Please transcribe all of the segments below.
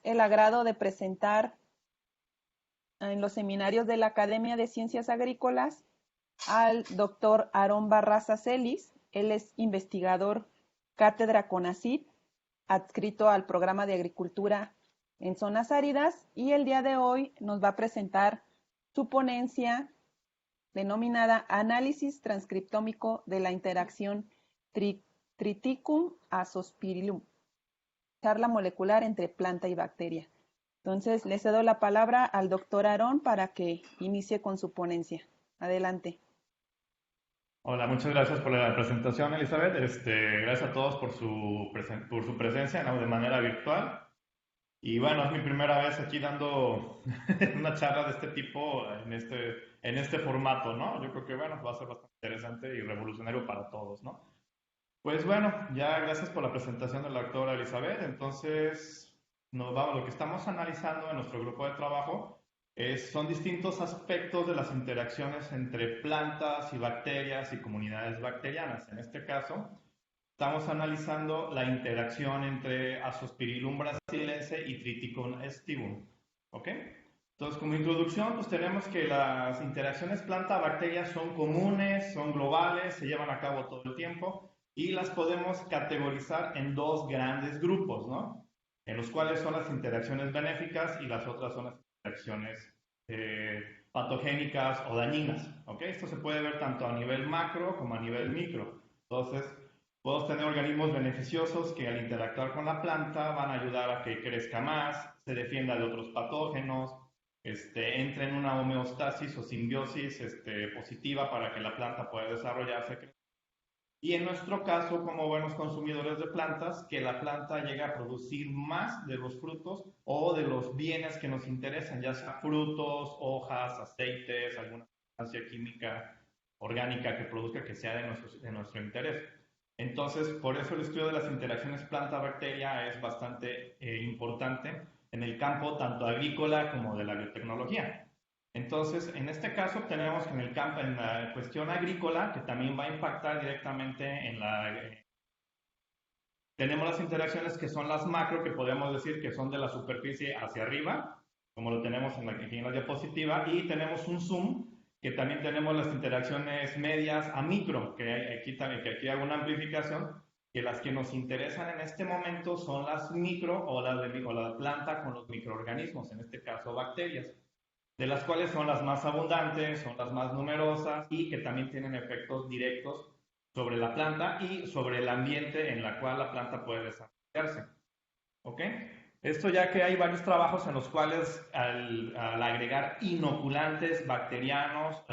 tenemos el agrado de presentar en los seminarios de la Academia de Ciencias Agrícolas al doctor Aarón Barraza Celis. Él es investigador cátedra CONACYT, adscrito al programa de agricultura en zonas áridas, y el día de hoy nos va a presentar su ponencia denominada Análisis transcriptómico de la interacción Triticum azospirillum, charla molecular entre planta y bacteria. Entonces, le cedo la palabra al doctor Aarón para que inicie con su ponencia. Adelante. Hola, muchas gracias por la presentación, Elizabeth. Gracias a todos por por su presencia, ¿no?, de manera virtual. Y bueno, es mi primera vez aquí dando una charla de este tipo en este formato, ¿no? Yo creo que, bueno, va a ser bastante interesante y revolucionario para todos, ¿no? Pues bueno, ya gracias por la presentación de la doctora Elizabeth. Entonces, lo que estamos analizando en nuestro grupo de trabajo son distintos aspectos de las interacciones entre plantas y bacterias y comunidades bacterianas. En este caso, estamos analizando la interacción entre Azospirillum brasiliense y Triticum aestivum. ¿Ok? Entonces, como introducción, pues tenemos que las interacciones planta-bacteria son comunes, son globales, se llevan a cabo todo el tiempo y las podemos categorizar en dos grandes grupos, ¿no? En los cuales son las interacciones benéficas y las otras son las interacciones patogénicas o dañinas. ¿Ok? Esto se puede ver tanto a nivel macro como a nivel micro. Entonces, podemos tener organismos beneficiosos que al interactuar con la planta van a ayudar a que crezca más, se defienda de otros patógenos, entre en una homeostasis o simbiosis positiva para que la planta pueda desarrollarse. Y en nuestro caso, como buenos consumidores de plantas, que la planta llegue a producir más de los frutos o de los bienes que nos interesan, ya sea frutos, hojas, aceites, alguna sustancia química orgánica que produzca que sea de nuestro interés. Entonces, por eso el estudio de las interacciones planta-bacteria es bastante importante en el campo tanto agrícola como de la biotecnología. Entonces, en este caso tenemos que en la cuestión agrícola, que también va a impactar directamente tenemos las interacciones que son las macro, que podemos decir que son de la superficie hacia arriba, como lo tenemos aquí en la diapositiva, y tenemos un zoom, que también tenemos las interacciones medias a micro, que aquí hago una amplificación, que las que nos interesan en este momento son las micro o la planta con los microorganismos, en este caso bacterias, de las cuales son las más abundantes, son las más numerosas y que también tienen efectos directos sobre la planta y sobre el ambiente en el cual la planta puede desarrollarse. ¿Ok? Esto ya que hay varios trabajos en los cuales al agregar inoculantes bacterianos,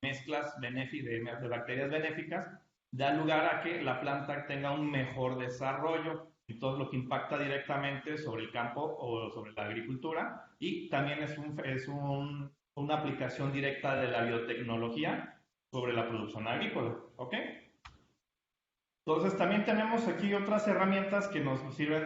mezclas de bacterias benéficas, da lugar a que la planta tenga un mejor desarrollo, y todo lo que impacta directamente sobre el campo o sobre la agricultura, y también una aplicación directa de la biotecnología sobre la producción agrícola. ¿Ok? Entonces también tenemos aquí otras herramientas que nos sirven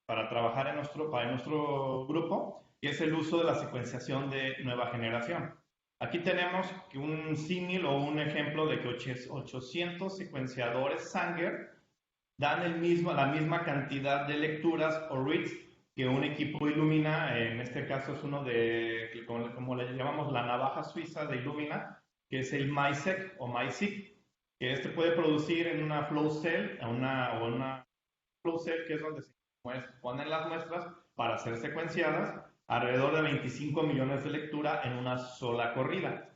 para trabajar para nuestro grupo, que es el uso de la secuenciación de nueva generación. Aquí tenemos un símil o un ejemplo de que 800 secuenciadores Sanger dan la misma cantidad de lecturas o reads que un equipo Illumina. En este caso es uno como le llamamos la navaja suiza de Illumina, que es el MySeq o MySeq, que puede producir en una flow cell o una flow cell, que es donde se ponen las muestras para ser secuenciadas, alrededor de 25 millones de lectura en una sola corrida.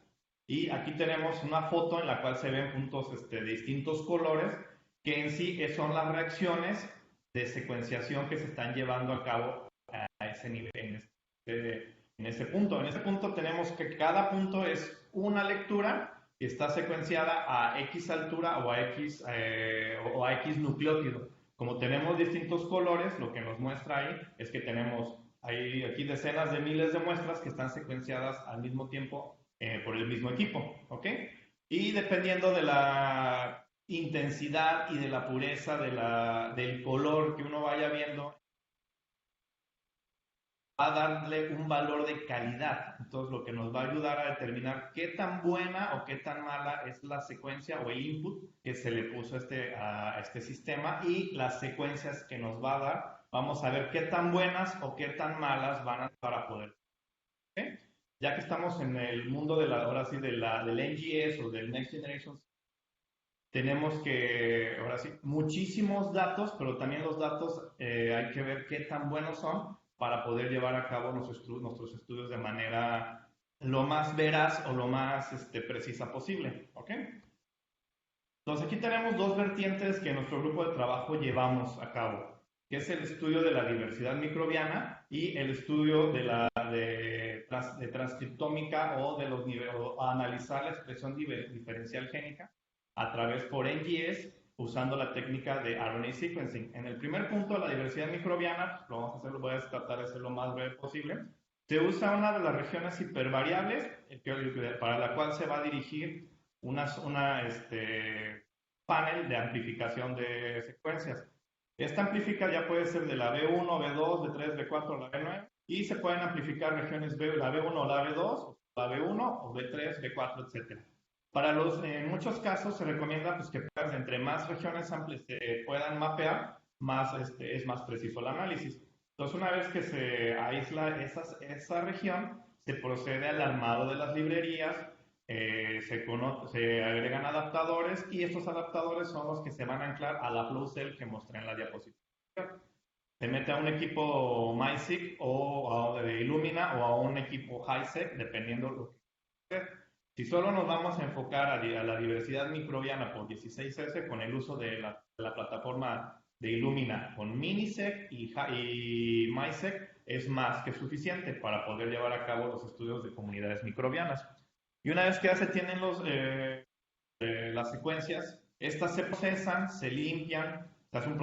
Y aquí tenemos una foto en la cual se ven puntos de distintos colores, que en sí son las reacciones de secuenciación que se están llevando a cabo a ese nivel, en ese punto. En ese punto tenemos que cada punto es una lectura que está secuenciada a X altura o a X nucleótido. Como tenemos distintos colores, lo que nos muestra ahí es que hay aquí decenas de miles de muestras que están secuenciadas al mismo tiempo por el mismo equipo. ¿Ok? Y dependiendo de la intensidad y de la pureza del color que uno vaya viendo, va a darle un valor de calidad. Entonces, lo que nos va a ayudar a determinar qué tan buena o qué tan mala es la secuencia o el input que se le puso a este sistema, y las secuencias que nos va a dar, vamos a ver qué tan buenas o qué tan malas van a para poder. ¿Okay? Ya que estamos en el mundo ahora sí, del NGS o del Next Generation, tenemos que, ahora sí, muchísimos datos, pero también los datos hay que ver qué tan buenos son para poder llevar a cabo nuestros estudios de manera lo más veraz o lo más precisa posible. ¿Ok? Entonces aquí tenemos dos vertientes que en nuestro grupo de trabajo llevamos a cabo, que es el estudio de la diversidad microbiana y el estudio de transcriptómica o de los niveles, o analizar la expresión diferencial génica a través por NGS usando la técnica de RNA sequencing. En el primer punto, la diversidad microbiana, lo vamos a hacer, voy a tratar de ser lo más breve posible. Se usa una de las regiones hipervariables para la cual se va a dirigir una panel de amplificación de secuencias. Esta amplifica ya puede ser de la B1, B2, B3, B4 o la B9, y se pueden amplificar regiones la B1 o la B2, la B1 o B3, B4, etc. En muchos casos se recomienda pues, que entre más regiones amplias se puedan mapear, es más preciso el análisis. Entonces, una vez que se aísla esa región, se procede al armado de las librerías, se agregan adaptadores, y estos adaptadores son los que se van a anclar a la flow cell que mostré en la diapositiva. Se mete a un equipo MySeq o de Illumina o a un equipo HiSeq, dependiendo lo que sea. Si solo nos vamos a enfocar a la diversidad microbiana por 16S con el uso de la plataforma de Illumina con Minisec y MySeq, es más que suficiente para poder llevar a cabo los estudios de comunidades microbianas. Y una vez que ya se tienen las secuencias, estas se procesan, se limpian, se hace un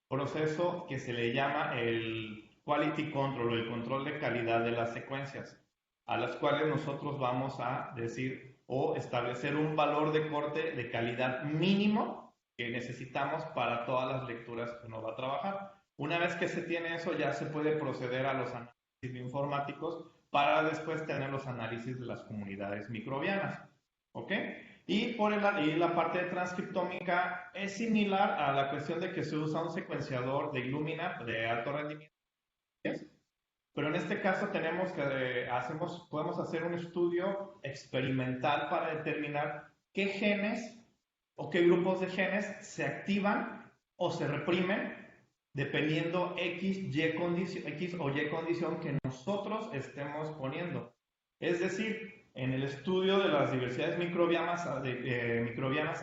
proceso que se le llama el quality control, o el control de calidad de las secuencias, a las cuales nosotros vamos a decir o establecer un valor de corte de calidad mínimo que necesitamos para todas las lecturas que uno va a trabajar. Una vez que se tiene eso, ya se puede proceder a los análisis bioinformáticos para después tener los análisis de las comunidades microbianas. ¿Ok? Y la parte de transcriptómica es similar a la cuestión de que se usa un secuenciador de Illumina de alto rendimiento, pero en este caso podemos hacer un estudio experimental para determinar qué genes o qué grupos de genes se activan o se reprimen dependiendo X o Y condición que nosotros estemos poniendo. Es decir, en el estudio de las diversidades microbianas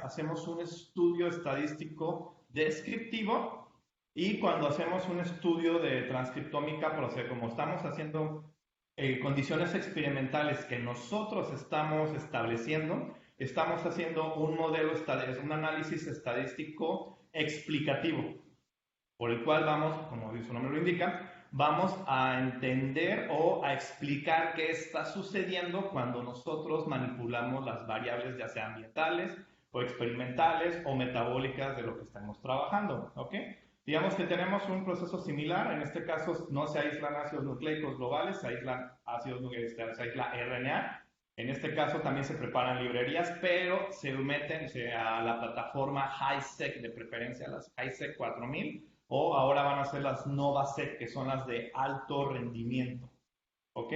hacemos un estudio estadístico descriptivo, y cuando hacemos un estudio de transcriptómica, como estamos haciendo condiciones experimentales que nosotros estamos estableciendo, estamos haciendo un análisis estadístico explicativo, por el cual vamos, como su nombre lo indica, vamos a entender o a explicar qué está sucediendo cuando nosotros manipulamos las variables, ya sean ambientales o experimentales o metabólicas de lo que estamos trabajando, ¿ok? Digamos que tenemos un proceso similar. En este caso no se aíslan ácidos nucleicos globales, se aísla RNA. En este caso también se preparan librerías, pero se meten a la plataforma HiSeq, de preferencia las HiSeq 4000, o ahora van a ser las NovaSeq, que son las de alto rendimiento. ¿Ok?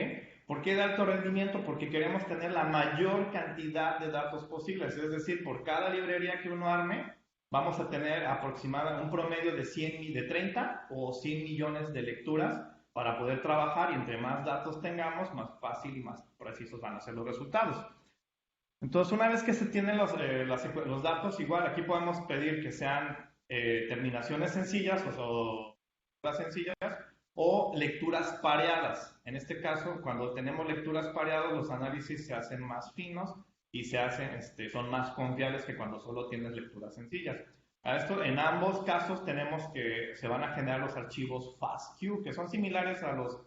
¿Por qué de alto rendimiento? Porque queremos tener la mayor cantidad de datos posibles. Es decir, por cada librería que uno arme, vamos a tener aproximadamente un promedio de 30 o 100 millones de lecturas para poder trabajar, y entre más datos tengamos, más fácil y más precisos van a ser los resultados. Entonces, una vez que se tienen los datos, igual aquí podemos pedir que sean terminaciones sencillas o sencillas o lecturas pareadas. En este caso, cuando tenemos lecturas pareadas, los análisis se hacen más finos y son más confiables que cuando solo tienes lecturas sencillas. En ambos casos tenemos que se van a generar los archivos FASTQ, que son similares a los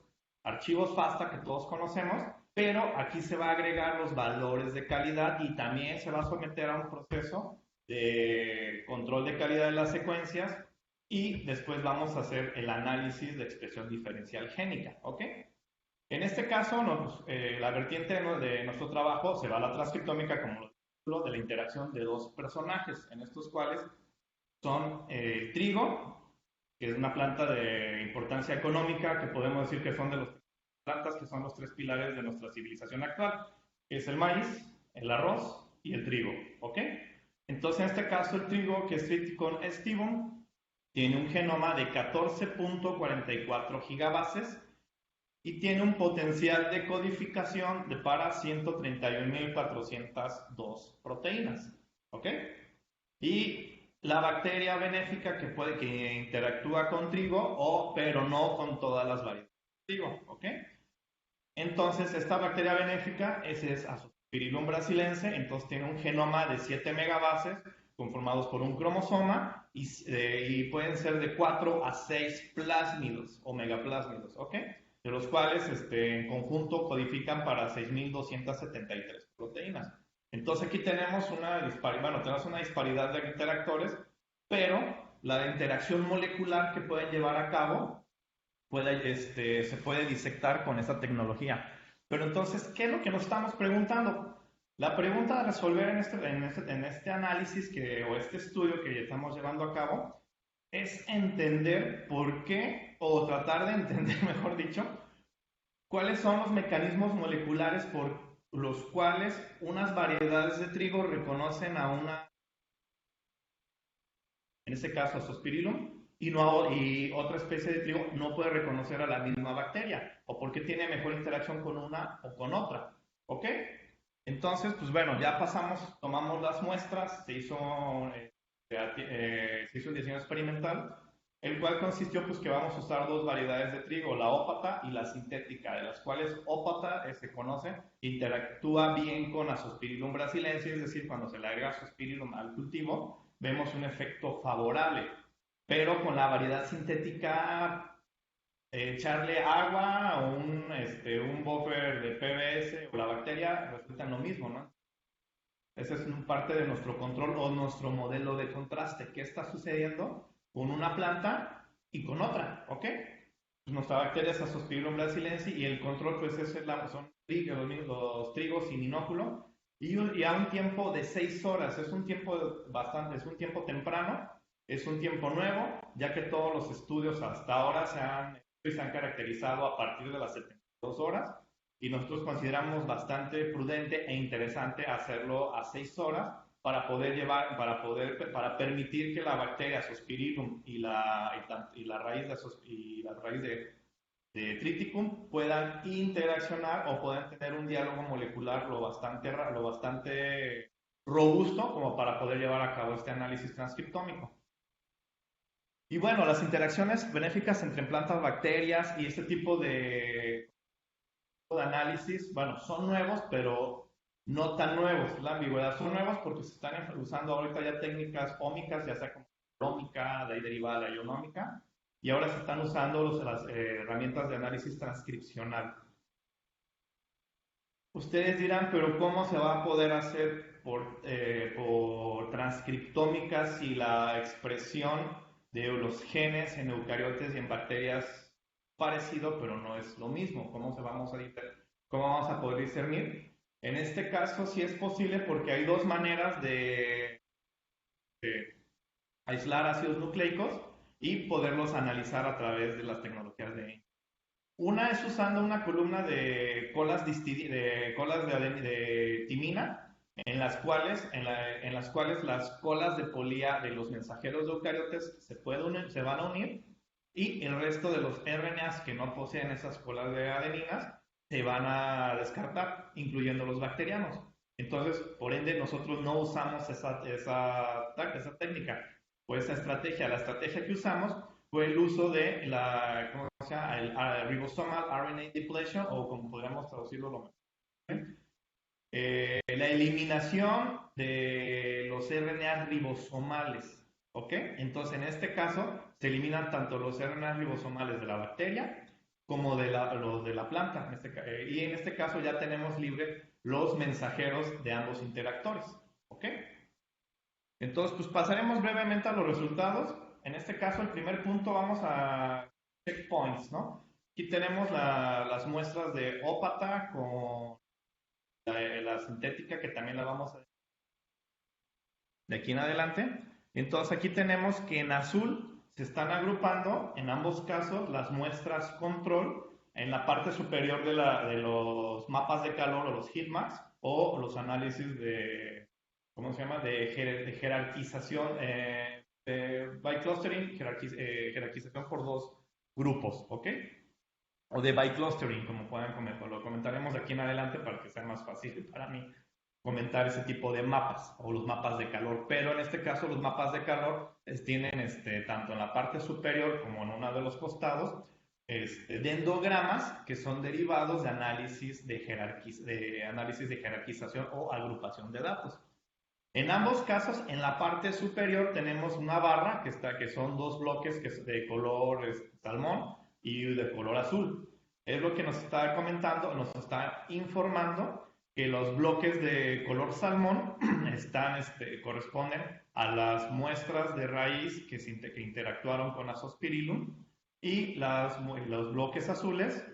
archivos FASTA que todos conocemos, pero aquí se va a agregar los valores de calidad, y también se va a someter a un proceso de control de calidad de las secuencias y después vamos a hacer el análisis de expresión diferencial génica, ¿ok? En este caso, la vertiente de nuestro trabajo se va a la transcriptómica como lo de la interacción de dos personajes, en estos cuales son el trigo, que es una planta de importancia económica, que podemos decir que son de las plantas que son los tres pilares de nuestra civilización actual, que es el maíz, el arroz y el trigo, ¿ok? Entonces, en este caso, el trigo, que es Triticum aestivum, tiene un genoma de 14.44 gigabases y tiene un potencial de codificación de para 131.402 proteínas, ¿ok? Y la bacteria benéfica que interactúa con trigo, pero no con todas las variedades de trigo, ¿ok? Entonces, esta bacteria benéfica es Azospirillum brasilense, entonces tiene un genoma de 7 megabases conformados por un cromosoma y pueden ser de 4 a 6 plásmidos o megaplásmidos, ¿ok? De los cuales en conjunto codifican para 6.273 proteínas. Entonces aquí tenemos una disparidad de interactores, pero la interacción molecular que pueden llevar a cabo se puede disectar con esa tecnología. Pero entonces, ¿qué es lo que nos estamos preguntando? La pregunta a resolver en este análisis o este estudio que estamos llevando a cabo es entender por qué, o tratar de entender, mejor dicho, cuáles son los mecanismos moleculares por los cuales unas variedades de trigo reconocen a en este caso Azospirillum, y otra especie de trigo no puede reconocer a la misma bacteria, o porque tiene mejor interacción con una o con otra, ¿ok? Entonces, pues bueno, ya tomamos las muestras, se hizo un diseño experimental, el cual consistió pues que vamos a usar dos variedades de trigo, la ópata y la sintética, de las cuales ópata se conoce, interactúa bien con Azospirillum brasilensis, es decir, cuando se le agrega Azospirillum al cultivo, vemos un efecto favorable, pero con la variedad sintética, echarle agua o un buffer de PBS o la bacteria resulta lo mismo, ¿no? Ese es parte de nuestro control o nuestro modelo de contraste. ¿Qué está sucediendo con una planta y con otra? ¿Ok? Pues nuestra bacteria es Azospirillum brasilensis y el control pues son los trigos sin inóculo y a un tiempo de 6 horas. Es un tiempo es un tiempo temprano, es un tiempo nuevo, ya que todos los estudios hasta ahora se han caracterizado a partir de las 72 horas y nosotros consideramos bastante prudente e interesante hacerlo a 6 horas para para permitir que la bacteria Azospirillum y la raíz de Triticum puedan interaccionar o puedan tener un diálogo molecular lo bastante robusto como para poder llevar a cabo este análisis transcriptómico. Y bueno, las interacciones benéficas entre plantas, bacterias y este tipo de análisis, bueno, son nuevos, pero no tan nuevos. La ambigüedad son nuevos porque se están usando ahorita ya técnicas ómicas, ya sea como ómica, de ahí derivada la ionómica, y ahora se están usando las herramientas de análisis transcripcional. Ustedes dirán, pero ¿cómo se va a poder hacer por transcriptómica si la expresión de los genes en eucariotes y en bacterias parecido, pero no es lo mismo? ¿Cómo vamos a poder discernir? En este caso sí es posible porque hay dos maneras de aislar ácidos nucleicos y poderlos analizar a través de las tecnologías de una es usando una columna de colas de timina, en las cuales las colas de polía de los mensajeros de eucariotes se van a unir y el resto de los RNAs que no poseen esas colas de adeninas se van a descartar, incluyendo los bacterianos. Entonces, por ende, nosotros no usamos esa técnica o esa estrategia. La estrategia que usamos fue el uso de el ribosomal RNA depletion, o como podríamos traducirlo lo mejor. La eliminación de los RNA ribosomales, ¿ok? Entonces, en este caso, se eliminan tanto los RNA ribosomales de la bacteria como los de la planta. Y en este caso ya tenemos libre los mensajeros de ambos interactores, ¿ok? Entonces, pues pasaremos brevemente a los resultados. En este caso, el primer punto vamos a checkpoints, ¿no? Aquí tenemos las muestras de ópata con la sintética, que también la vamos a de aquí en adelante. Entonces aquí tenemos que en azul se están agrupando en ambos casos las muestras control en la parte superior de los mapas de calor o los heatmaps o los análisis de, ¿cómo se llama? De jerarquización, by clustering, jerarquización por dos grupos, ¿ok? O de by clustering, como pueden comentar, lo comentaremos de aquí en adelante para que sea más fácil para mí comentar ese tipo de mapas o los mapas de calor, pero en este caso los mapas de calor tienen tanto en la parte superior como en uno de los costados dendogramas que son derivados de análisis de jerarquización o agrupación de datos. En ambos casos, en la parte superior tenemos una barra que son dos bloques que es de color salmón y de color azul. Es lo que nos está comentando, nos está informando que los bloques de color salmón corresponden a las muestras de raíz que interactuaron con Azospirillum y los bloques azules,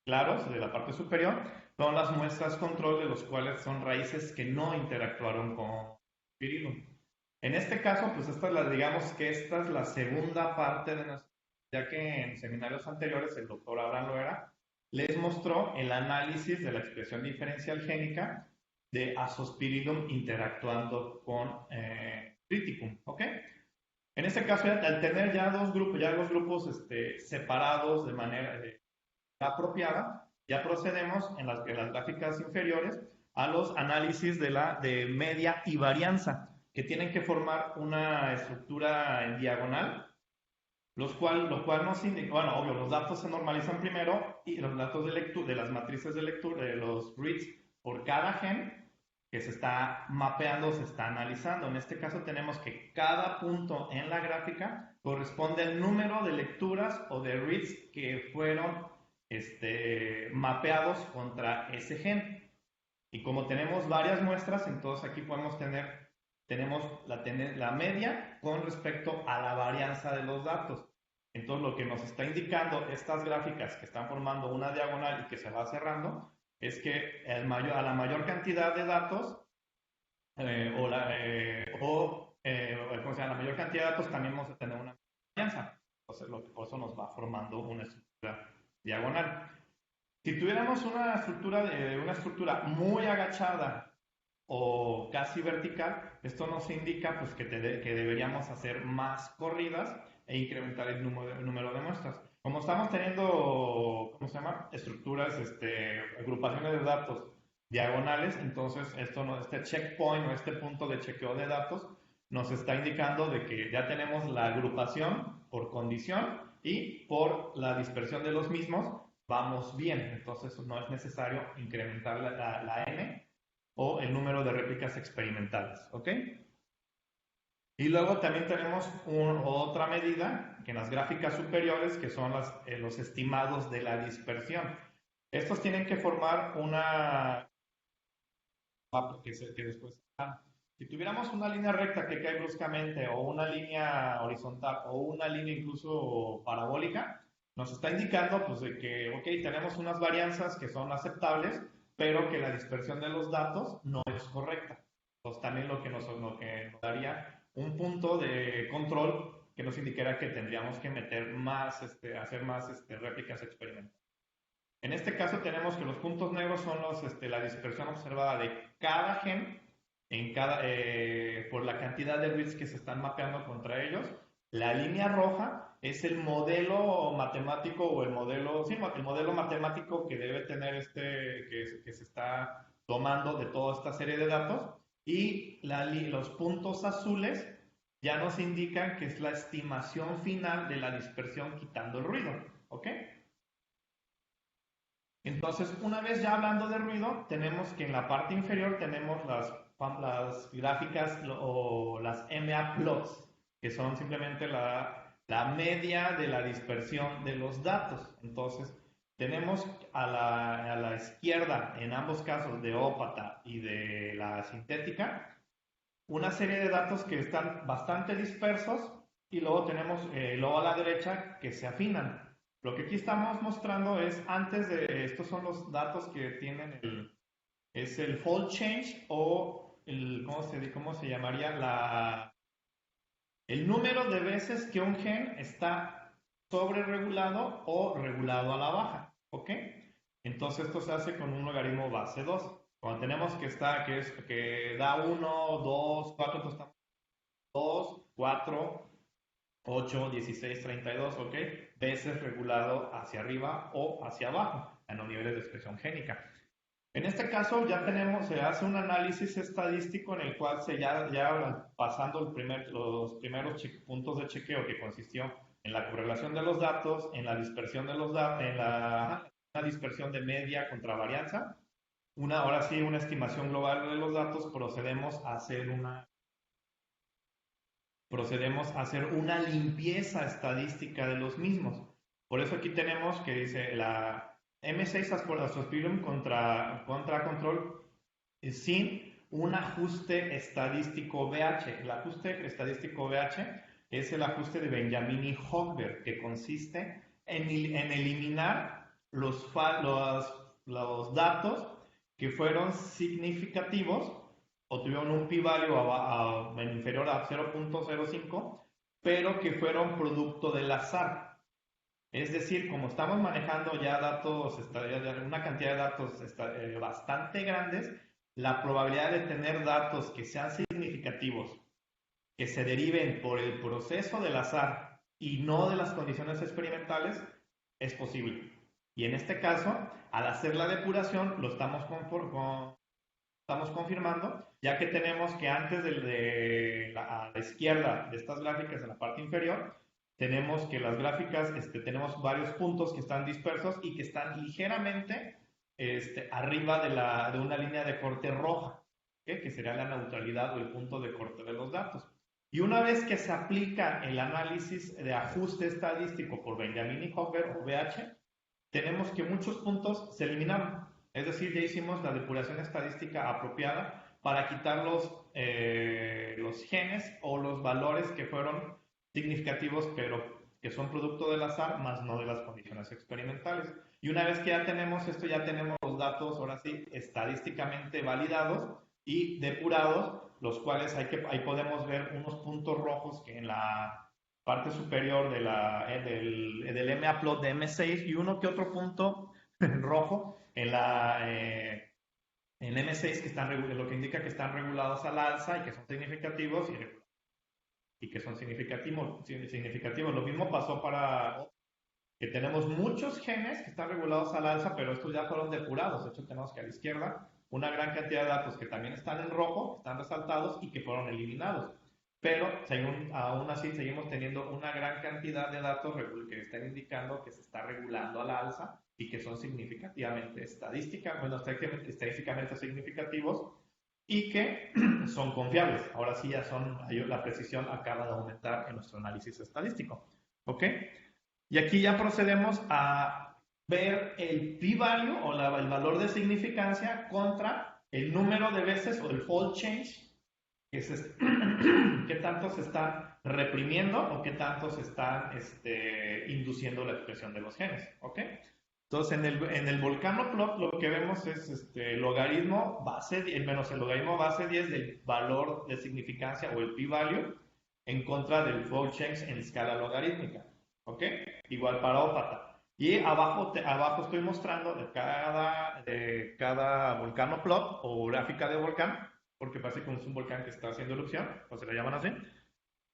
claros, de la parte superior, son las muestras control de los cuales son raíces que no interactuaron con Azospirillum. En este caso, pues digamos que esta es la segunda parte de nuestra, ya que en seminarios anteriores el doctor Abraham Loera les mostró el análisis de la expresión diferencial génica de Azospirillum interactuando con Triticum, ¿ok? En este caso, al tener ya los grupos separados de manera apropiada, ya procedemos en las gráficas inferiores a los análisis de media y varianza, que tienen que formar una estructura en diagonal, lo cual nos indica, bueno, obvio, los datos se normalizan primero y los datos de lectura, de las matrices de lectura, de los reads por cada gen que se está mapeando, se está analizando. En este caso tenemos que cada punto en la gráfica corresponde al número de lecturas o de reads que fueron mapeados contra ese gen. Y como tenemos varias muestras, entonces aquí tenemos la media con respecto a la varianza de los datos. Entonces lo que nos está indicando estas gráficas que están formando una diagonal y que se va cerrando es que a la mayor cantidad de datos la mayor cantidad de datos también vamos a tener una varianza. Entonces por eso nos va formando una estructura diagonal. Si tuviéramos una estructura muy agachada o casi vertical, esto nos indica pues, que deberíamos hacer más corridas e incrementar el número de muestras. Como estamos teniendo, ¿cómo se llama? Estructuras, agrupaciones de datos diagonales, entonces este checkpoint o este punto de chequeo de datos nos está indicando de que ya tenemos la agrupación por condición y por la dispersión de los mismos vamos bien, entonces no es necesario incrementar la n o el número de réplicas experimentales, ¿ok? Y luego también tenemos otra medida que en las gráficas superiores que son los estimados de la dispersión. Estos tienen que formar una que después si tuviéramos una línea recta que cae bruscamente o una línea horizontal o una línea incluso parabólica, nos está indicando pues, de que, ok, tenemos unas varianzas que son aceptables, pero que la dispersión de los datos no es correcta. Entonces también lo que nos daría un punto de control que nos indicara que tendríamos que meter más, hacer más réplicas experimentales. En este caso tenemos que los puntos negros son la dispersión observada de cada gen por la cantidad de bits que se están mapeando contra ellos. La línea roja es el modelo matemático o el modelo matemático que debe tener que se está tomando de toda esta serie de datos. Y los puntos azules ya nos indican que es la estimación final de la dispersión quitando el ruido, ¿ok? Entonces, una vez ya hablando de ruido, tenemos que en la parte inferior tenemos las gráficas o las MA plots, que son simplemente la media de la dispersión de los datos. Entonces, tenemos a la izquierda, en ambos casos de ópata y de la sintética, una serie de datos que están bastante dispersos y luego tenemos, luego a la derecha, que se afinan. Lo que aquí estamos mostrando es antes de, estos son los datos que tienen es el fold change o ¿cómo se llamaría? El número de veces que un gen está sobreregulado o regulado a la baja, ¿ok? Entonces esto se hace con un logaritmo base 2. Cuando tenemos que da 1, 2, 4, entonces estamos 2, 4, 8, 16, 32, ¿ok? Veces regulado hacia arriba o hacia abajo en los niveles de expresión génica. En este caso ya se hace un análisis estadístico en el cual ya pasando los primeros puntos de chequeo que consistió en la correlación de los datos, en la dispersión de los datos, en la dispersión de media contra varianza, ahora sí una estimación global de los datos, procedemos a hacer una limpieza estadística de los mismos. Por eso aquí tenemos que dice la M6 Aspergillus contra control sin un ajuste estadístico BH. El ajuste estadístico BH es el ajuste de Benjamin y Hochberg, que consiste en eliminar los datos que fueron significativos o tuvieron un p-value inferior a 0.05, pero que fueron producto del azar. Es decir, como estamos manejando ya una cantidad de datos bastante grandes, la probabilidad de tener datos que sean significativos, que se deriven por el proceso del azar y no de las condiciones experimentales, es posible. Y en este caso, al hacer la depuración, lo estamos confirmando, ya que tenemos que antes a la izquierda de estas gráficas, en la parte inferior, tenemos que las gráficas, tenemos varios puntos que están dispersos y que están ligeramente arriba de una línea de corte roja, ¿okay? Que sería la neutralidad o el punto de corte de los datos. Y una vez que se aplica el análisis de ajuste estadístico por Benjamin y Hochberg o BH, tenemos que muchos puntos se eliminaron. Es decir, ya hicimos la depuración estadística apropiada para quitar los genes o los valores que fueron significativos, pero que son producto del azar, más no de las condiciones experimentales. Y una vez que ya tenemos esto, ya tenemos los datos, ahora sí, estadísticamente validados y depurados, los cuales ahí podemos ver unos puntos rojos que en la parte superior del MAplot de M6 y uno que otro punto rojo en M6 lo que indica que están regulados al alza y que son significativos y que son significativos. Lo mismo pasó para que tenemos muchos genes que están regulados al alza, pero estos ya fueron depurados. De hecho, tenemos que a la izquierda una gran cantidad de datos que también están en rojo, están resaltados y que fueron eliminados. Pero aún así seguimos teniendo una gran cantidad de datos que están indicando que se está regulando a la alza y que son estadísticamente significativos y que son confiables. Ahora sí la precisión acaba de aumentar en nuestro análisis estadístico. ¿Ok? Y aquí ya procedemos a ver el p-value o el valor de significancia contra el número de veces o el fold change qué tanto se están reprimiendo o qué tanto se están induciendo la expresión de los genes, ¿ok? Entonces, en el Volcano-Plot lo que vemos es logaritmo base 10 menos el logaritmo base 10 del valor de significancia o el p-value en contra del fold change en escala logarítmica, ¿ok? Igual para ópata. Y abajo estoy mostrando de cada Volcano-Plot o gráfica de volcán, porque parece como es un volcán que está haciendo erupción, o se la llaman así,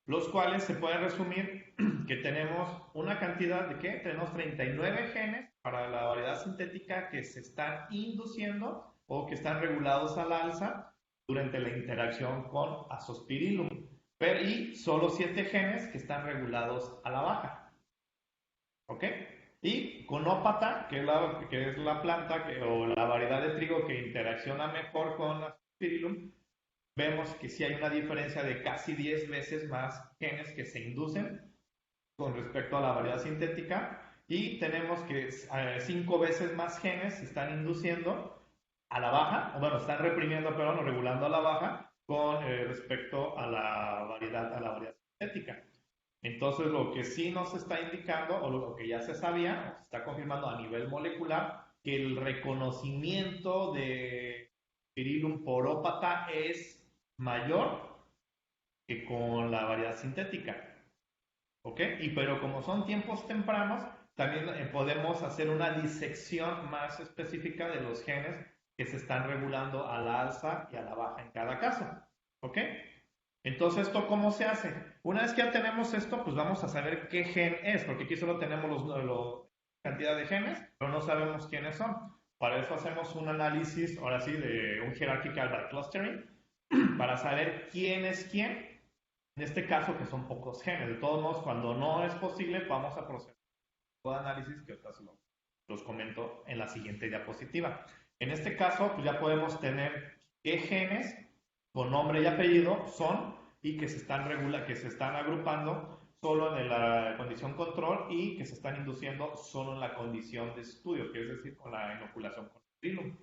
los cuales se puede resumir que tenemos una cantidad tenemos 39 genes para la variedad sintética que se están induciendo o que están regulados al alza durante la interacción con Azospirillum, y solo 7 genes que están regulados a la baja, ¿ok? Y con ópata, que es la planta o la variedad de trigo que interacciona mejor con Azospirillum, vemos que sí hay una diferencia de casi 10 veces más genes que se inducen con respecto a la variedad sintética y tenemos que 5 veces más genes se están induciendo a la baja, están reprimiendo, o regulando a la baja con respecto a la variedad sintética. Entonces, lo que sí nos está indicando, o lo que ya se sabía, o se está confirmando a nivel molecular, que el reconocimiento de Pyrillum porópata es mayor que con la variedad sintética. ¿Ok? Pero como son tiempos tempranos, también podemos hacer una disección más específica de los genes que se están regulando a la alza y a la baja en cada caso. ¿Ok? Entonces, ¿esto cómo se hace? Una vez que ya tenemos esto, pues vamos a saber qué gen es, porque aquí solo tenemos cantidad de genes, pero no sabemos quiénes son. Para eso hacemos un análisis, ahora sí, de un hierarchical by clustering, para saber quién es quién. En este caso, que son pocos genes. De todos modos, cuando no es posible, vamos a proceder con análisis que ahorita los comento en la siguiente diapositiva. En este caso, pues ya podemos tener qué genes con nombre y apellido son y que se están agrupando solo en la condición control y que se están induciendo solo en la condición de estudio, que es decir, con la inoculación con el virus.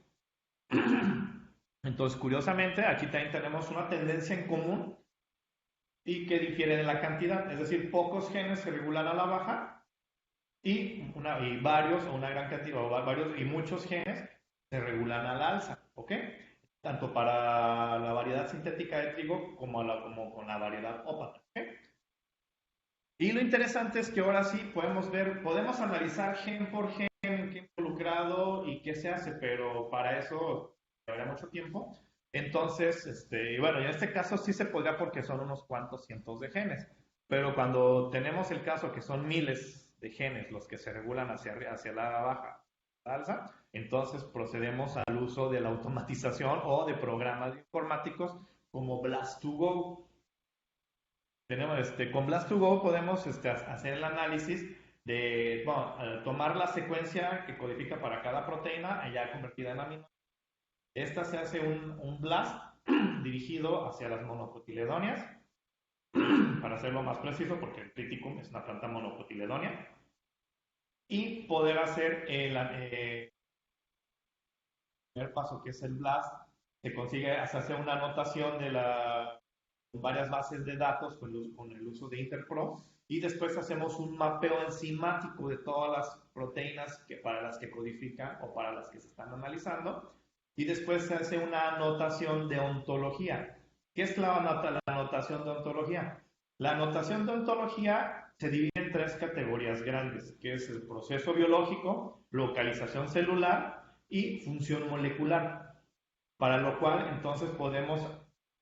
Entonces, curiosamente, aquí también tenemos una tendencia en común y que difiere en la cantidad, es decir, pocos genes se regulan a la baja y varios o una gran cantidad o varios y muchos genes se regulan al alza, ¿ok? Tanto para la variedad sintética de trigo como con la variedad ópata, ¿ok? Y lo interesante es que ahora sí podemos analizar gen por gen, qué involucrado y qué se hace, pero para eso llevaría mucho tiempo. Entonces, bueno, en este caso sí se podría porque son unos cuantos cientos de genes, pero cuando tenemos el caso que son miles de genes los que se regulan hacia la baja, la alza, entonces procedemos al uso de la automatización o de programas informáticos como Blast2Go. Con Blast2Go podemos hacer el análisis de, bueno, tomar la secuencia que codifica para cada proteína, ya convertida en amino. Esta se hace un blast dirigido hacia las monocotiledóneas, para hacerlo más preciso, porque el Triticum es una planta monocotiledónea, y poder hacer el primer paso, que es el blast. Se hace una anotación de varias bases de datos con el uso de Interpro, y después hacemos un mapeo enzimático de todas las proteínas para las que codifican o para las que se están analizando, y después se hace una anotación de ontología. ¿Qué es la anotación de ontología? La anotación de ontología se divide en tres categorías grandes, que es el proceso biológico, localización celular y función molecular, para lo cual entonces podemos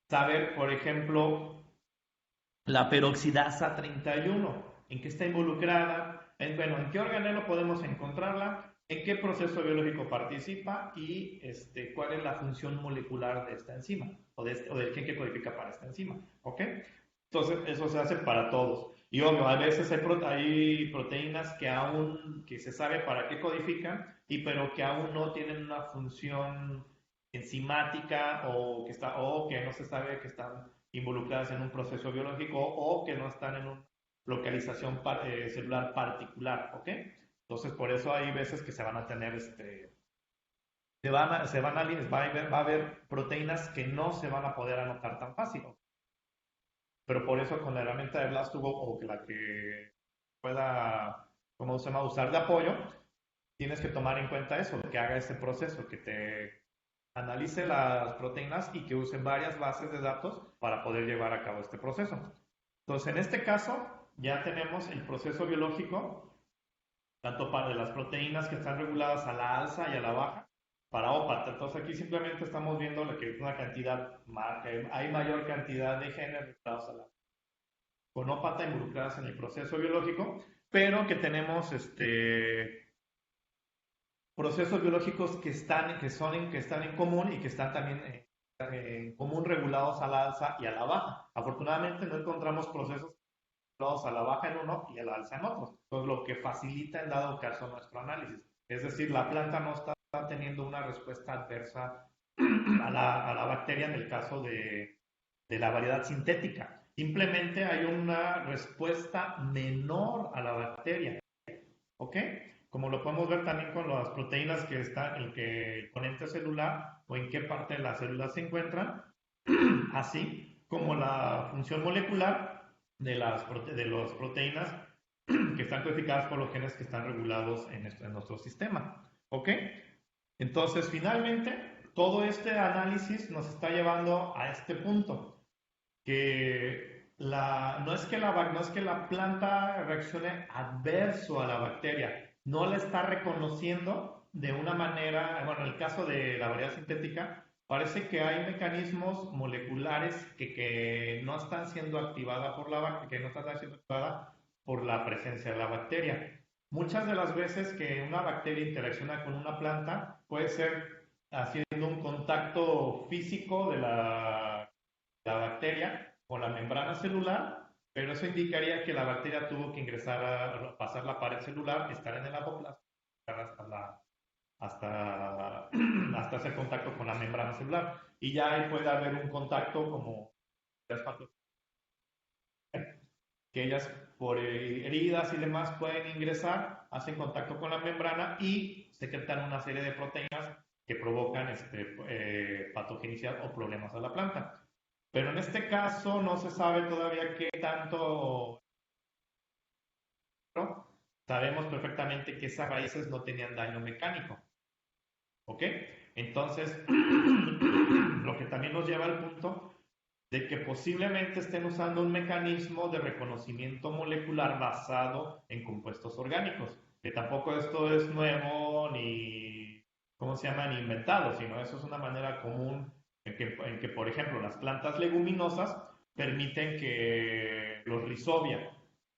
saber, por ejemplo, la peroxidasa 31, en qué está involucrada, en qué organelo podemos encontrarla, en qué proceso biológico participa y cuál es la función molecular de esta enzima o del gen que codifica para esta enzima. ¿Ok? Entonces, eso se hace para todos. Y obvio, a veces hay proteínas que se sabe para qué codifican, pero que aún no tienen una función enzimática o que no se sabe que están involucradas en un proceso biológico o que no están en una localización celular particular, ¿ok? Entonces, por eso hay veces que se van a tener, va a haber proteínas que no se van a poder anotar tan fácil, pero por eso con la herramienta de Blast2Go o que la que pueda, ¿cómo se llama?, usar de apoyo, tienes que tomar en cuenta eso, que haga ese proceso, que te analice las proteínas y que use varias bases de datos para poder llevar a cabo este proceso. Entonces, en este caso, ya tenemos el proceso biológico, tanto para las proteínas que están reguladas a la alza y a la baja, para ópata. Entonces, aquí simplemente estamos viendo que es una cantidad, hay mayor cantidad de genes regulados a la con ópata involucradas en el proceso biológico, pero que tenemos procesos biológicos que están en común y que están también en común regulados a la alza y a la baja. Afortunadamente no encontramos procesos regulados a la baja en uno y a la alza en otros, entonces lo que facilita en dado caso nuestro análisis. Es decir, la planta no está teniendo una respuesta adversa a la bacteria en el caso de la variedad sintética. Simplemente hay una respuesta menor a la bacteria. ¿Ok? Como lo podemos ver también con las proteínas que están en el componente celular o en qué parte de la célula se encuentran, así como la función molecular de las proteínas que están codificadas por los genes que están regulados en nuestro sistema. ¿Ok? Entonces, finalmente, todo este análisis nos está llevando a este punto, que no es que la planta reaccione adverso a la bacteria, no la está reconociendo de una manera, bueno, en el caso de la variedad sintética, parece que hay mecanismos moleculares que no están siendo activadas por la bacteria, que no están siendo activadas por la presencia de la bacteria. Muchas de las veces que una bacteria interacciona con una planta puede ser haciendo un contacto físico de la bacteria con la membrana celular, pero eso indicaría que la bacteria tuvo que ingresar a pasar la pared celular, estar en el apoplasma, hasta hacer contacto con la membrana celular. Y ya ahí puede haber un contacto como que ellas por heridas y demás pueden ingresar, hacen contacto con la membrana y secretan una serie de proteínas que provocan patogenicidad o problemas a la planta. Pero en este caso no se sabe todavía qué tanto, ¿no? Sabemos perfectamente que esas raíces no tenían daño mecánico. ¿Ok? Entonces, lo que también nos lleva al punto de que posiblemente estén usando un mecanismo de reconocimiento molecular basado en compuestos orgánicos, que tampoco esto es nuevo ni, ¿cómo se llama?, ni inventado, sino eso es una manera común en que, por ejemplo, las plantas leguminosas permiten que los rizobia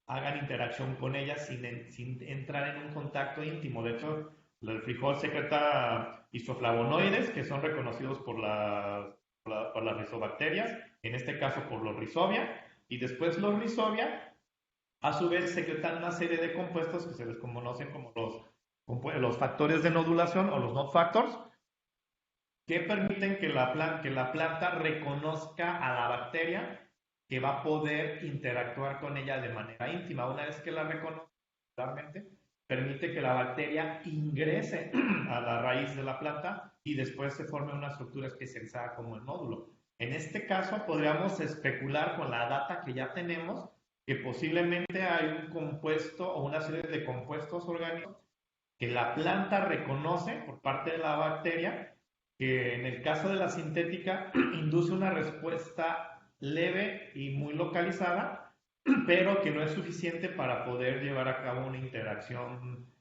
hagan interacción con ellas sin entrar en un contacto íntimo. De hecho, el frijol secreta isoflavonoides que son reconocidos por las rizobacterias, en este caso por los rizobia, y después los rizobia a su vez secretan una serie de compuestos que se les conocen como los factores de nodulación o los node factors, que permiten que la planta reconozca a la bacteria que va a poder interactuar con ella de manera íntima. Una vez que la reconoce, permite que la bacteria ingrese a la raíz de la planta y después se forme una estructura especializada como el nódulo. En este caso, podríamos especular con la data que ya tenemos que posiblemente hay un compuesto o una serie de compuestos orgánicos que la planta reconoce por parte de la bacteria, que en el caso de la sintética induce una respuesta leve y muy localizada, pero que no es suficiente para poder llevar a cabo una interacción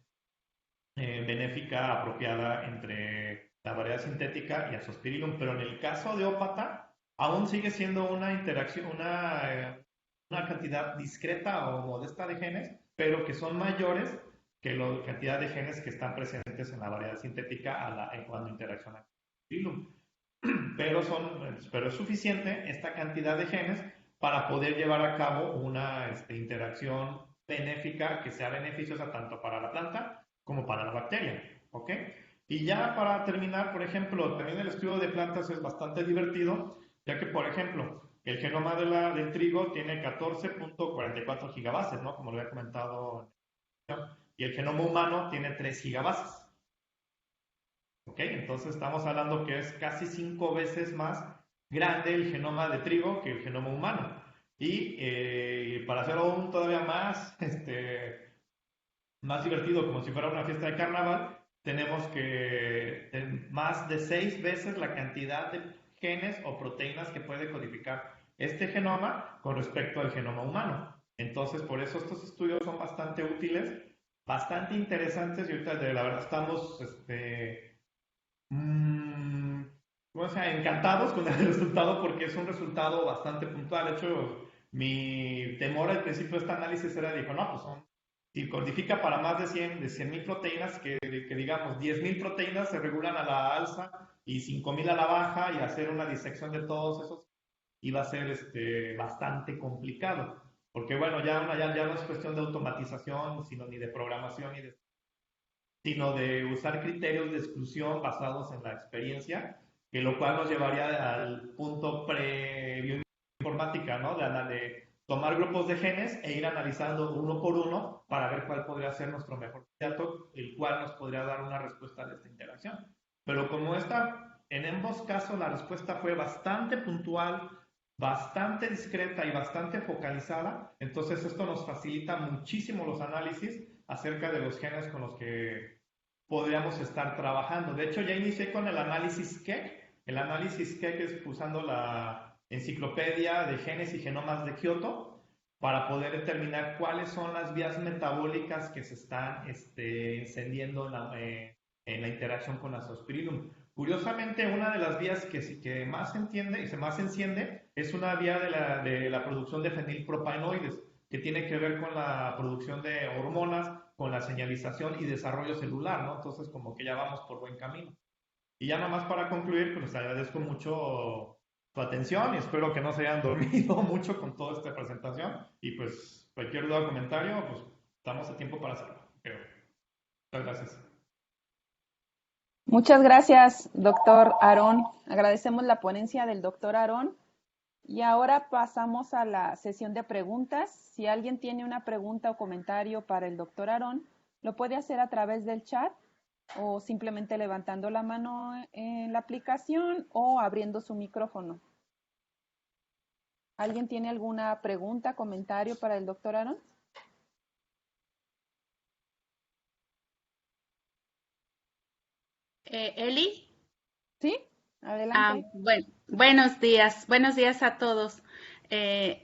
benéfica apropiada entre la variedad sintética y Azospirillum. Pero en el caso de ópata, aún sigue siendo una interacción, una cantidad discreta o modesta de genes, pero que son mayores que la cantidad de genes que están presentes en la variedad sintética cuando interaccionan con Azospirillum. Pero es suficiente esta cantidad de genes para poder llevar a cabo una interacción benéfica que sea beneficiosa tanto para la planta como para la bacteria. ¿Ok? Y ya para terminar, por ejemplo, también el estudio de plantas es bastante divertido, ya que, por ejemplo, el genoma del trigo tiene 14.44 gigabases, ¿no? Como lo había comentado. Y el genoma humano tiene 3 gigabases. ¿Ok? Entonces estamos hablando que es casi 5 veces más grande el genoma de trigo que el genoma humano. Y para hacerlo aún todavía más divertido, como si fuera una fiesta de carnaval, tenemos que más de 6 veces la cantidad de genes o proteínas que puede codificar este genoma con respecto al genoma humano. Entonces, por eso estos estudios son bastante útiles, bastante interesantes, y ahorita de la verdad estamos encantados con el resultado porque es un resultado bastante puntual. De hecho, mi temor al principio de este análisis era, dijo, no, pues si codifica para más de 100,000 proteínas, que digamos 10,000 proteínas se regulan a la alza y 5,000 a la baja, y hacer una disección de todos esos iba a ser bastante complicado. Porque bueno, ya no es cuestión de automatización, sino ni de programación, sino de usar criterios de exclusión basados en la experiencia, que lo cual nos llevaría al punto pre-bioinformática, ¿no? De tomar grupos de genes e ir analizando uno por uno para ver cuál podría ser nuestro mejor candidato, el cual nos podría dar una respuesta de esta interacción. Pero como en ambos casos la respuesta fue bastante puntual, bastante discreta y bastante focalizada, entonces esto nos facilita muchísimo los análisis acerca de los genes con los que podríamos estar trabajando. De hecho, ya inicié con el análisis Keck. El análisis Keck es usando la enciclopedia de genes y genomas de Kioto para poder determinar cuáles son las vías metabólicas que se están encendiendo en la interacción con Azospirillum. Curiosamente, una de las vías que más se entiende y se más enciende es una vía de la producción de fenilpropanoides, que tiene que ver con la producción de hormonas, con la señalización y desarrollo celular, ¿no? Entonces, como que ya vamos por buen camino. Y ya nomás para concluir, pues les agradezco mucho su atención y espero que no se hayan dormido mucho con toda esta presentación. Y pues cualquier duda o comentario, pues estamos a tiempo para hacerlo. Creo. Muchas gracias. Muchas gracias, doctor Aarón. Agradecemos la ponencia del doctor Aarón. Y ahora pasamos a la sesión de preguntas. Si alguien tiene una pregunta o comentario para el doctor Aarón, lo puede hacer a través del chat o simplemente levantando la mano en la aplicación o abriendo su micrófono. ¿Alguien tiene alguna pregunta, comentario para el doctor Aarón? Eli. Sí, adelante. Bueno, buenos días a todos.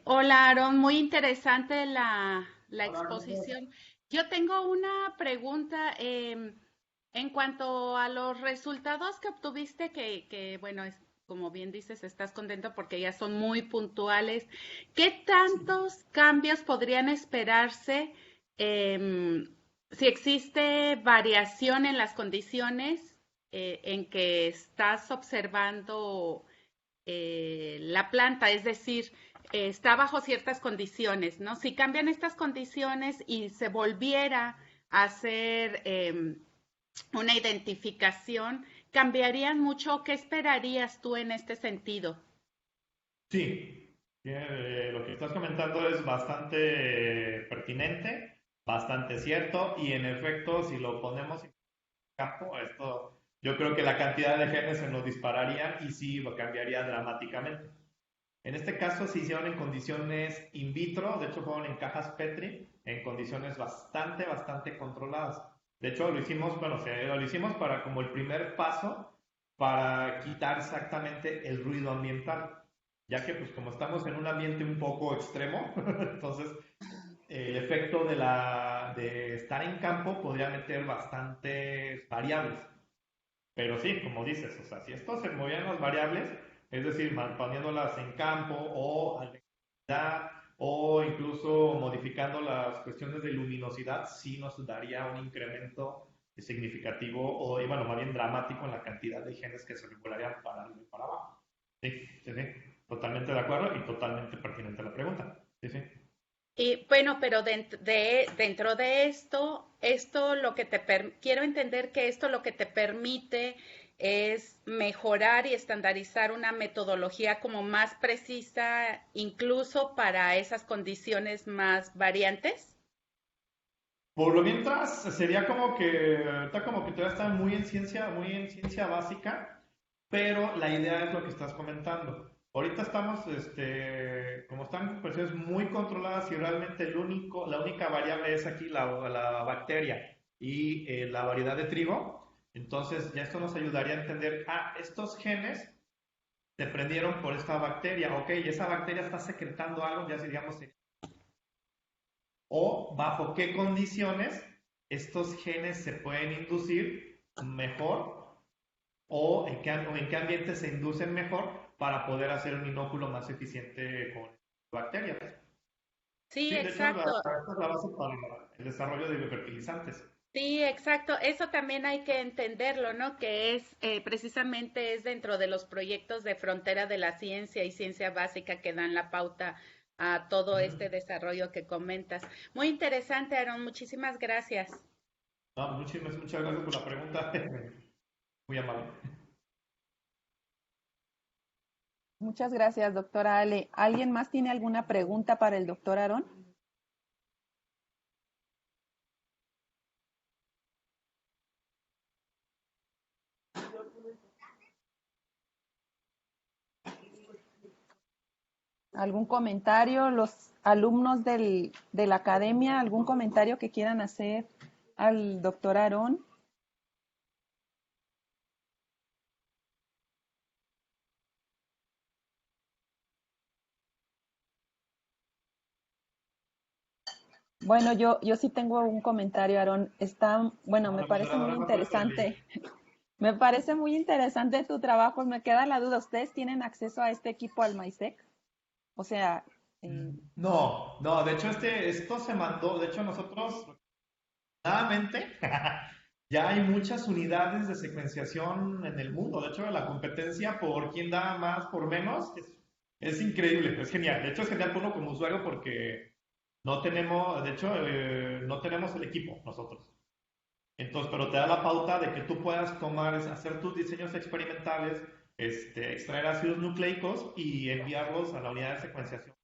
Hola, Aaron, muy interesante la exposición. Yo tengo una pregunta en cuanto a los resultados que obtuviste, bueno, como bien dices, estás contento porque ya son muy puntuales. ¿Qué tantos cambios podrían esperarse si existe variación en las condiciones en que estás observando la planta? Es decir, está bajo ciertas condiciones, ¿no? Si cambian estas condiciones y se volviera a hacer una identificación, ¿cambiarían mucho? ¿Qué esperarías tú en este sentido? Sí, lo que estás comentando es bastante pertinente, bastante cierto y en efecto, si lo ponemos en campo, esto, yo creo que la cantidad de genes se nos dispararía y sí lo cambiaría dramáticamente. En este caso se hicieron en condiciones in vitro, de hecho fueron en cajas Petri, en condiciones bastante controladas. De hecho lo hicimos, bueno, lo hicimos para como el primer paso para quitar exactamente el ruido ambiental, ya que pues como estamos en un ambiente un poco extremo, entonces el efecto de estar en campo podría meter bastantes variables. Pero sí, como dices, o sea, si esto se movían las variables, es decir, poniéndolas en campo o alveolar o incluso modificando las cuestiones de luminosidad, sí nos daría un incremento significativo o, y bueno, más bien dramático en la cantidad de genes que se regularían para arriba y para abajo. Sí, sí, sí, totalmente de acuerdo y totalmente pertinente la pregunta. Sí, sí. Y bueno, pero dentro de esto lo que quiero entender que esto lo que te permite es mejorar y estandarizar una metodología como más precisa, incluso para esas condiciones más variantes. Por lo mientras, sería como que, está como que todavía está muy en ciencia básica, pero la idea es lo que estás comentando. Ahorita estamos, como están cuestiones muy controladas y realmente la única variable es aquí la bacteria y la variedad de trigo, entonces ya esto nos ayudaría a entender, estos genes se prendieron por esta bacteria, ok, y esa bacteria está secretando algo, ya si digamos, o bajo qué condiciones estos genes se pueden inducir mejor o en qué ambiente se inducen mejor para poder hacer un inóculo más eficiente con bacterias. Sí, Sí, de hecho, exacto. esta es la base para el desarrollo de biofertilizantes. Sí, exacto. Eso también hay que entenderlo, ¿no? Que es precisamente es dentro de los proyectos de frontera de la ciencia y ciencia básica que dan la pauta a todo este Ujú. desarrollo que comentas. Muy interesante, Aaron. Muchísimas gracias. No, muchas gracias por la pregunta. Muy amable. Muchas gracias, doctora Ale. ¿Alguien más tiene alguna pregunta para el doctor Aarón? ¿Algún comentario? Los alumnos de la academia, ¿algún comentario que quieran hacer al doctor Aarón? Bueno, yo sí tengo un comentario, Aarón. Bueno, me La parece muy moderadora no puede salir. interesante. Me parece muy interesante tu trabajo. Me queda la duda, ¿ustedes tienen acceso a este equipo al MySec? O sea, No, de hecho esto se mandó, de hecho nosotros, nuevamente, ya hay muchas unidades de secuenciación en el mundo. De hecho, la competencia por quién da más por menos es increíble, es genial. De hecho, es genial por uno como usuario porque no tenemos, de hecho, no tenemos el equipo nosotros. Entonces, pero te da la pauta de que tú puedas tomar, hacer tus diseños experimentales, extraer ácidos nucleicos y enviarlos a la unidad de secuenciación.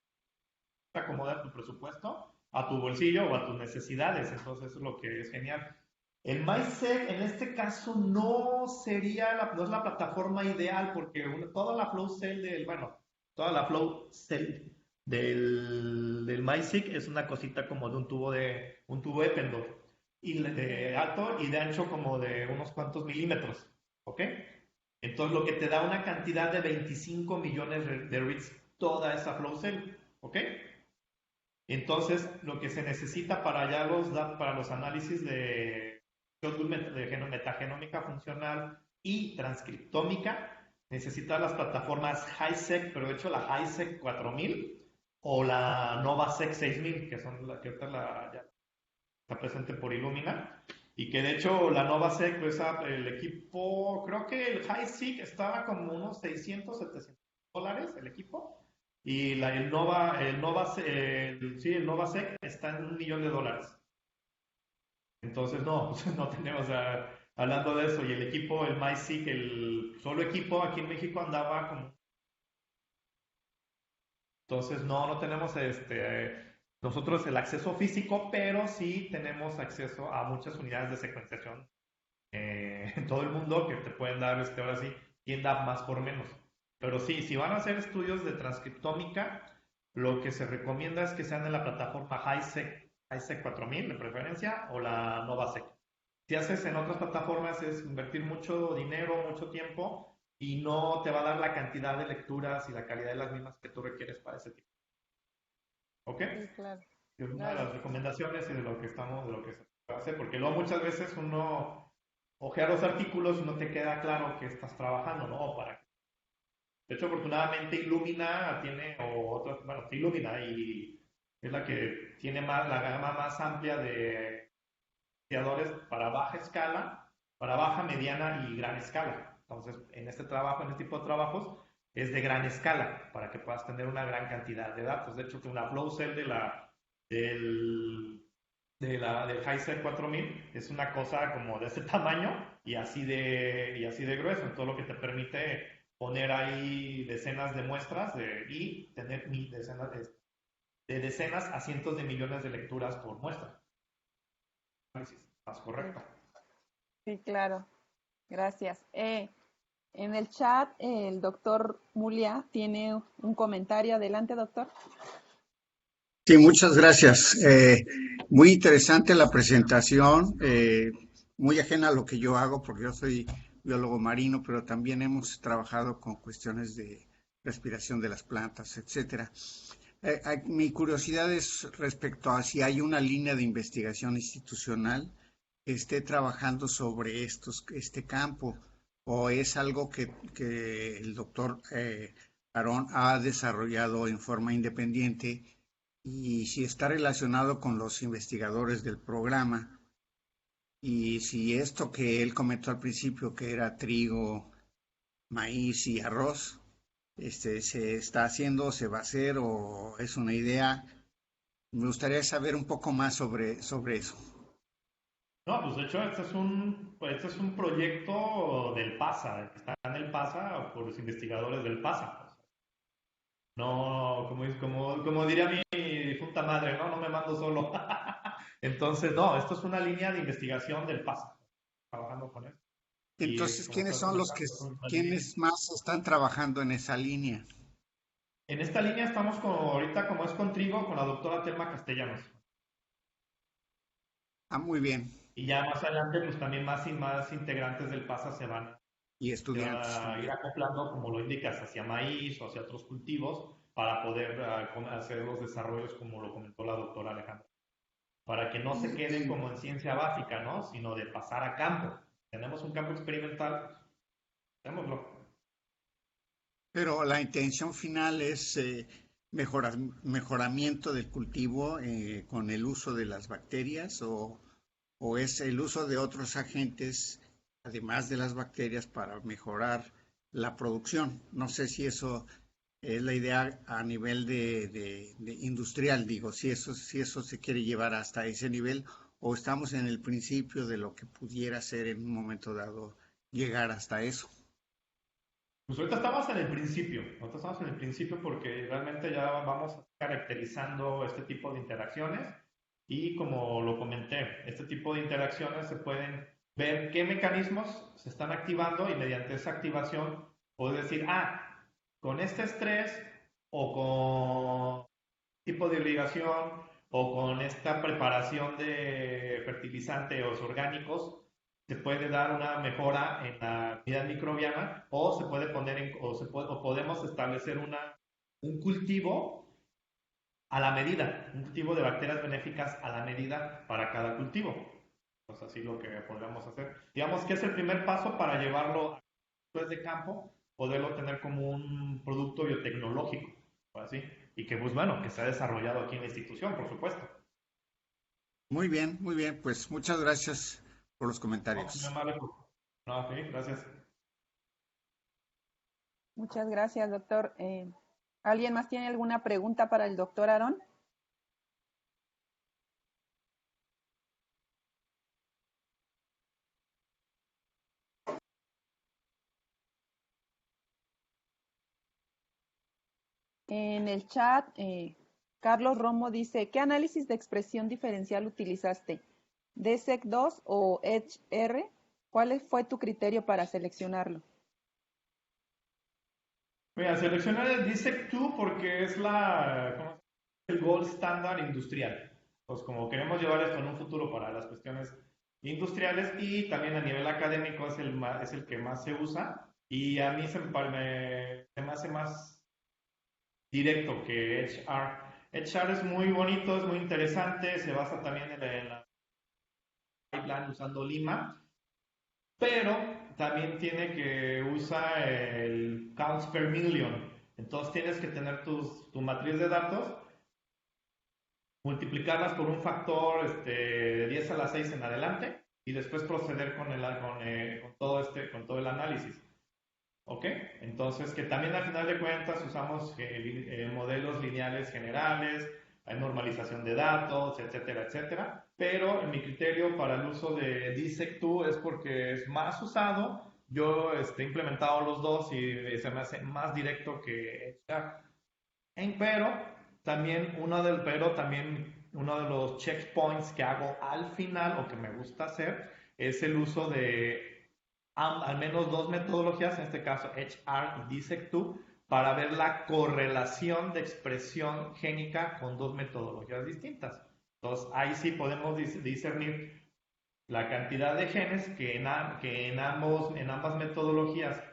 Acomodar tu presupuesto a tu bolsillo o a tus necesidades. Entonces, eso es lo que es genial. El MySec en este caso no sería no es la plataforma ideal porque toda la flow cell toda la flow cell del MySec es una cosita como de un tubo de pendor y de alto y de ancho como de unos cuantos milímetros, ¿ok? Entonces lo que te da una cantidad de 25 millones de reads toda esa flow cell, ¿ok? Entonces lo que se necesita para los análisis de metagenómica funcional y transcriptómica, necesitas las plataformas HiSec, pero de hecho la HiSec 4000 o la NovaSec 6000, que son las que ahorita ya está presente por Illumina, y que de hecho la NovaSec, pues, el equipo, creo que el HiSec estaba como unos 600, $700 el equipo, y el NovaSec está en $1,000,000. Entonces, no, no tenemos, o sea, hablando de eso, y el equipo, el MySeq, el solo equipo aquí en México andaba como. Entonces, no tenemos nosotros el acceso físico, pero sí tenemos acceso a muchas unidades de secuenciación en todo el mundo que te pueden dar, ahora sí, quién da más por menos. Pero sí, si van a hacer estudios de transcriptómica, lo que se recomienda es que sean en la plataforma HiSec 4000 de preferencia o la NovaSec. Si haces en otras plataformas es invertir mucho dinero, mucho tiempo y no te va a dar la cantidad de lecturas y la calidad de las mismas que tú requieres para ese tipo. ¿Ok? sí, claro, Es una de claro. las recomendaciones y de lo que se puede hacer, porque luego muchas veces uno ojea los artículos y no te queda claro que estás trabajando, ¿no? De hecho, afortunadamente Illumina tiene, Illumina y es la que tiene la gama más amplia de investigadores para baja escala, para baja, mediana y gran escala. Entonces, en este tipo de trabajos, es de gran escala para que puedas tener una gran cantidad de datos. De hecho, que una flow cell del HiSec 4000 es una cosa como de ese tamaño y así de grueso. Entonces, lo que te permite poner ahí decenas de muestras y tener de decenas a cientos de millones de lecturas por muestra. Más correcto. Sí, claro. Gracias. En el chat, el doctor Mulia tiene un comentario. Adelante, doctor. Sí, muchas gracias. Muy interesante la presentación, muy ajena a lo que yo hago, porque yo soy biólogo marino, pero también hemos trabajado con cuestiones de respiración de las plantas, etcétera. Mi curiosidad es respecto a si hay una línea de investigación institucional que esté trabajando sobre este campo, o es algo que el doctor Aarón ha desarrollado en forma independiente, y si está relacionado con los investigadores del programa, y si esto que él comentó al principio, que era trigo, maíz y arroz, se está haciendo, se va a hacer, o es una idea. Me gustaría saber un poco más sobre eso. No, pues de hecho este es un proyecto del PASA, que está en el PASA por los investigadores del PASA. No, como diría mi difunta madre, no me mando solo. Entonces, no, esto es una línea de investigación del PASA, trabajando con él. Y Entonces, como ¿quiénes estás son comentando, es una línea. quiénes más están trabajando en esa línea? En esta línea estamos ahorita, como es con trigo, con la doctora Telma Castellanos. Ah, muy bien. Y ya más adelante, pues también más y más integrantes del PASA Y se van estudiantes a ir también. acoplando, como lo indicas, hacia maíz o hacia otros cultivos para poder hacer los desarrollos, como lo comentó la doctora Alejandra, para que no se queden como en ciencia básica, ¿no? Sino de pasar a campo. Tenemos un campo experimental, démoslo. Pero la intención final es mejoramiento del cultivo con el uso de las bacterias o es el uso de otros agentes, además de las bacterias, para mejorar la producción. No sé si eso es la idea a nivel de industrial, digo, si eso se quiere llevar hasta ese nivel o estamos en el principio de lo que pudiera ser en un momento dado llegar hasta eso. Pues ahorita estamos en el principio, ahorita estamos en el principio porque realmente ya vamos caracterizando este tipo de interacciones y como lo comenté, este tipo de interacciones se pueden ver qué mecanismos se están activando y mediante esa activación puedes decir, con este estrés o con tipo de irrigación o con esta preparación de fertilizantes orgánicos se puede dar una mejora en la actividad microbiana o se puede poner o podemos establecer un cultivo a la medida, un cultivo de bacterias benéficas a la medida para cada cultivo. Pues así lo que podríamos hacer. Digamos que es el primer paso para llevarlo después de campo, poderlo tener como un producto biotecnológico, así, y que pues bueno, que se ha desarrollado aquí en la institución, por supuesto. Muy bien, pues muchas gracias por los No, muy comentarios. amable. No, sí, gracias. Muchas gracias, doctor. ¿Alguien más tiene alguna pregunta para el doctor Aarón? En el chat, Carlos Romo dice, ¿qué análisis de expresión diferencial utilizaste? ¿DSEC2 o EDGE-R? ¿Cuál fue tu criterio para seleccionarlo? Mira, seleccionar el DSEC2 porque es el gold standard industrial. Pues como queremos llevar esto en un futuro para las cuestiones industriales y también a nivel académico es el que más se usa y a mí se me hace más directo que HR. HR es muy bonito, es muy interesante, se basa también en la pipeline usando Lima, pero también tiene que usar el counts per million. Entonces tienes que tener tu matriz de datos, multiplicarlas por un factor de 10 a la 6 en adelante y después proceder con todo el análisis. ¿Ok? Entonces, que también al final de cuentas usamos modelos lineales generales, hay normalización de datos, etcétera, etcétera. Pero en mi criterio para el uso de DSEC2 es porque es más usado. Yo he implementado los dos y se me hace más directo que echar. Pero también uno de los checkpoints que hago al final o que me gusta hacer es el uso de al menos dos metodologías, en este caso HR y DSEC2, para ver la correlación de expresión génica con dos metodologías distintas. Entonces, ahí sí podemos discernir la cantidad de genes que en ambas metodologías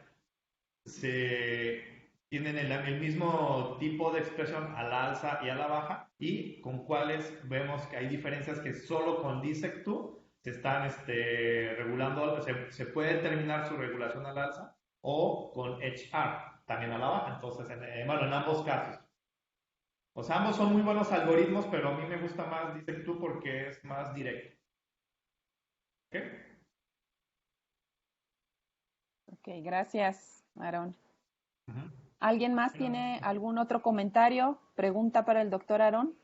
tienen el mismo tipo de expresión a la alza y a la baja y con cuáles vemos que hay diferencias que solo con DSEC2 se están regulando, se puede determinar su regulación al alza o con HR también a la baja. Entonces, bueno, en ambos casos. O sea, ambos son muy buenos algoritmos, pero a mí me gusta más DSEC2 porque es más directo. ¿Ok? Ok, gracias, Aarón. Ujú. ¿Alguien más tiene algún otro comentario, pregunta para el doctor Aarón?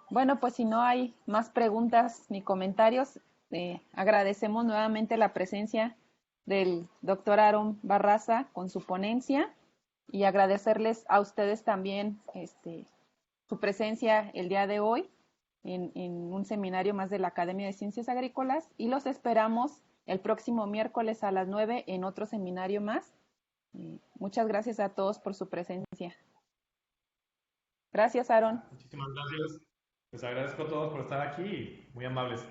Bueno, pues si no hay más preguntas ni comentarios, agradecemos nuevamente la presencia del doctor Aarón Barraza con su ponencia y agradecerles a ustedes también su presencia el día de hoy en un seminario más de la Academia de Ciencias Agrícolas, y los esperamos el próximo miércoles a las 9 en otro seminario más. Muchas gracias a todos por su presencia. Gracias, Aaron. Muchísimas gracias. Les agradezco a todos por estar aquí y muy amables.